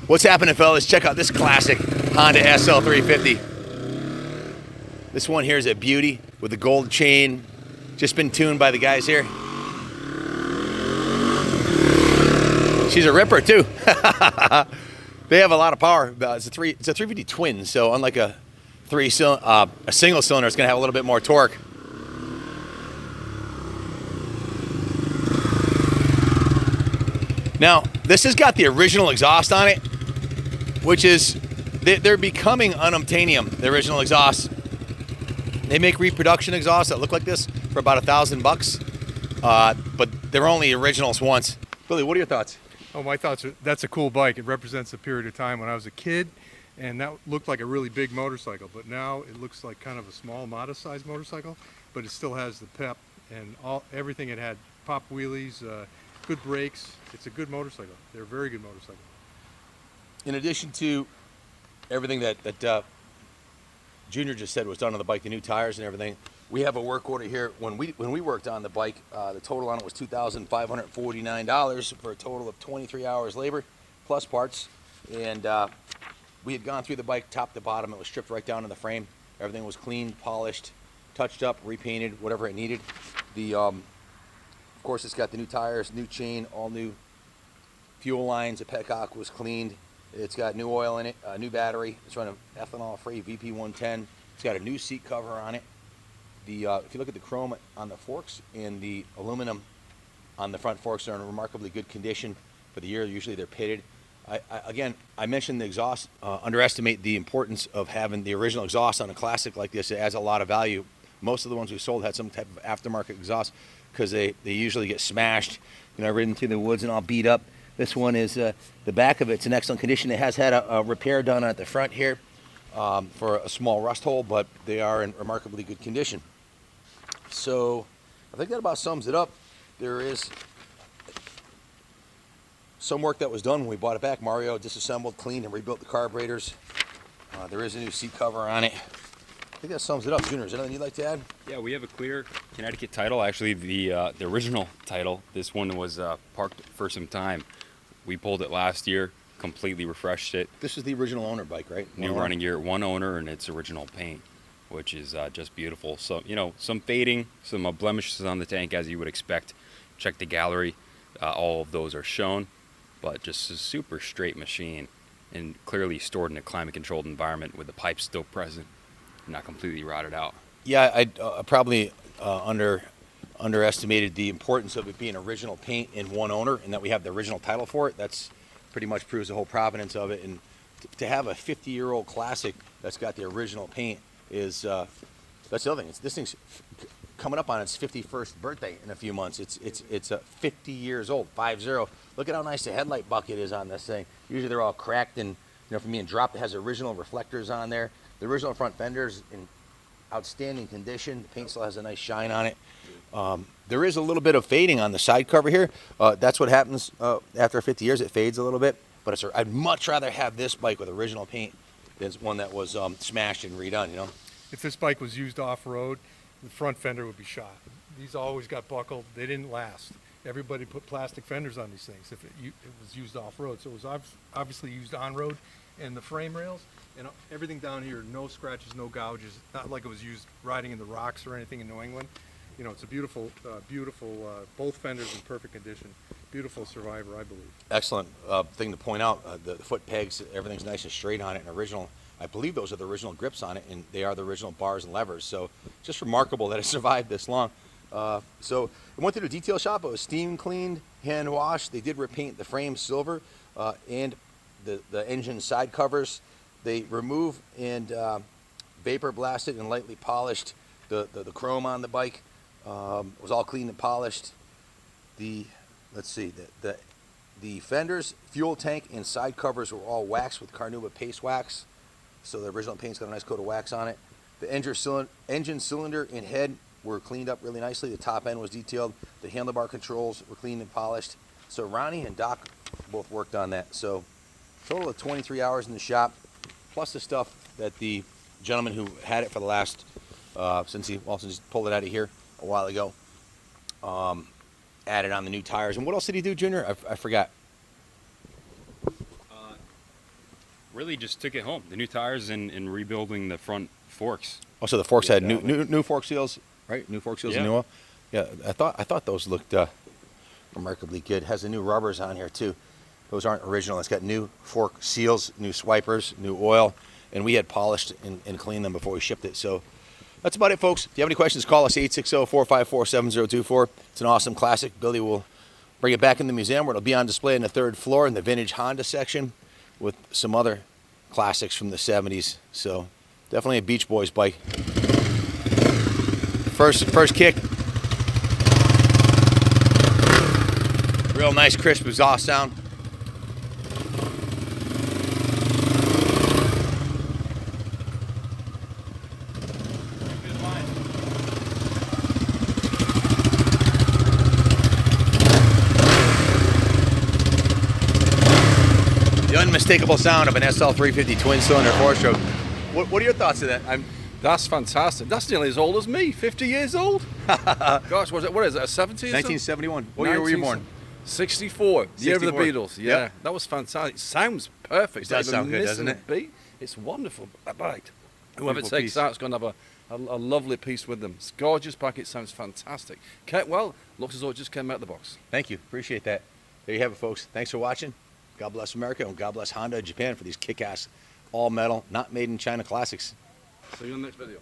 What's happening, fellas? Check out this classic Honda SL350. This one here is a beauty with the gold chain. Just been tuned by the guys here. She's a ripper too. They have a lot of power. It's a 350 twin, so unlike a single cylinder, it's gonna have a little bit more torque. Now, this has got the original exhaust on it, which is, they're becoming unobtainium, the original exhaust. They make reproduction exhausts that look like this for about $1,000, but they're only originals once. Billy, what are your thoughts? Oh, my thoughts are, that's a cool bike. It represents a period of time when I was a kid, and that looked like a really big motorcycle, but now it looks like kind of a small, modest-sized motorcycle, but it still has the pep and everything it had. Pop wheelies, good brakes. It's a good motorcycle. They're a very good motorcycle. In addition to everything that Junior just said was done on the bike, the new tires and everything, we have a work order here. When we worked on the bike, the total on it was $2,549 for a total of 23 hours labor plus parts. And we had gone through the bike top to bottom. It was stripped right down to the frame. Everything was cleaned, polished, touched up, repainted, whatever it needed. Of course, it's got the new tires, new chain, all new fuel lines. The petcock was cleaned. It's got new oil in it, new battery. It's running ethanol-free VP110. It's got a new seat cover on it. If you look at the chrome on the forks and the aluminum on the front forks, are in remarkably good condition for the year. Usually they're pitted. Again, I mentioned the exhaust. Underestimate the importance of having the original exhaust on a classic like this. It adds a lot of value. Most of the ones we sold had some type of aftermarket exhaust because they usually get smashed, ridden through the woods and all beat up. This one is, the back of it's in excellent condition. It has had a repair done at the front here for a small rust hole, but they are in remarkably good condition. So I think that about sums it up. There is some work that was done when we bought it back. Mario disassembled, cleaned, and rebuilt the carburetors. There is a new seat cover on it. I think that sums it up. Junior, is there anything you'd like to add? Yeah, we have a clear Connecticut title. Actually, the original title. This one was parked for some time. We pulled it last year, completely refreshed it. This is the original owner bike, right? New running gear, one owner, and its original paint, which is just beautiful. So, some fading, some blemishes on the tank as you would expect. Check the gallery. All of those are shown, but just a super straight machine and clearly stored in a climate-controlled environment with the pipes still present, not completely rotted out. Yeah, I probably underestimated the importance of it being original paint in one owner, and that we have the original title for it. That's pretty much proves the whole provenance of it. And to have a 50-year-old classic that's got the original paint is that's the other thing. This thing's coming up on its 51st birthday in a few months. It's 50 years old, 50. Look at how nice the headlight bucket is on this thing. Usually they're all cracked and from being dropped. It has original reflectors on there. The original front fenders in outstanding condition. The paint still has a nice shine on it. There is a little bit of fading on the side cover here. That's what happens after 50 years. It fades a little bit. But I'd much rather have this bike with original paint than one that was smashed and redone. If this bike was used off-road, the front fender would be shot. These always got buckled. They didn't last. Everybody put plastic fenders on these things if it was used off-road. So it was obviously used on-road. And the frame rails and everything down here, no scratches, no gouges, not like it was used riding in the rocks or anything in New England. It's a beautiful, both fenders in perfect condition. Beautiful survivor, I believe. Excellent thing to point out. The foot pegs, everything's nice and straight on it and original. I believe those are the original grips on it, and they are the original bars and levers. So just remarkable that it survived this long. So I went through the detail shop. It was steam cleaned, hand washed. They did repaint the frame silver and the engine side covers. They removed and vapor blasted and lightly polished the chrome on the bike. It was all cleaned and polished. The fenders, fuel tank, and side covers were all waxed with Carnauba paste wax. So the original paint's got a nice coat of wax on it. The engine cylinder and head were cleaned up really nicely. The top end was detailed. The handlebar controls were cleaned and polished. So Ronnie and Doc both worked on that. So total of 23 hours in the shop, plus the stuff that the gentleman who had it for the last, since he pulled it out of here a while ago, added on the new tires. And what else did he do, Junior? I forgot. Really just took it home. The new tires and rebuilding the front forks. Also, the forks had Yeah. new fork seals, right? New fork seals and Yeah. new oil. Yeah, I thought those looked remarkably good. Has the new rubbers on here too. Those aren't original. It's got new fork seals, new swipers, new oil, and we had polished and cleaned them before we shipped it. So that's about it, folks. If you have any questions, call us 860-454-7024. It's an awesome classic. Billy will bring it back in the museum where it'll be on display on the 3rd floor in the vintage Honda section with some other classics from the 70s. So definitely a Beach Boys bike. First kick. Real nice crisp exhaust sound. The unmistakable sound of an SL350 twin-cylinder four-stroke. What are your thoughts of that? That's fantastic. That's nearly as old as me, 50 years old. Gosh, what is it, a 70? 1971. What year were you born? 64, year of the 64. Beatles. Yeah, Yep. that was fantastic. It sounds perfect. It does It's not sound even good, missing doesn't a beat. It's wonderful. Bite. Whoever Beautiful takes piece. that is going to have a lovely piece with them. It's gorgeous pack. It sounds fantastic. Well, looks as though it just came out of the box. Thank you. Appreciate that. There you have it, folks. Thanks for watching. God bless America and God bless Honda Japan for these kick-ass, all-metal, not made in China classics. See you in the next video.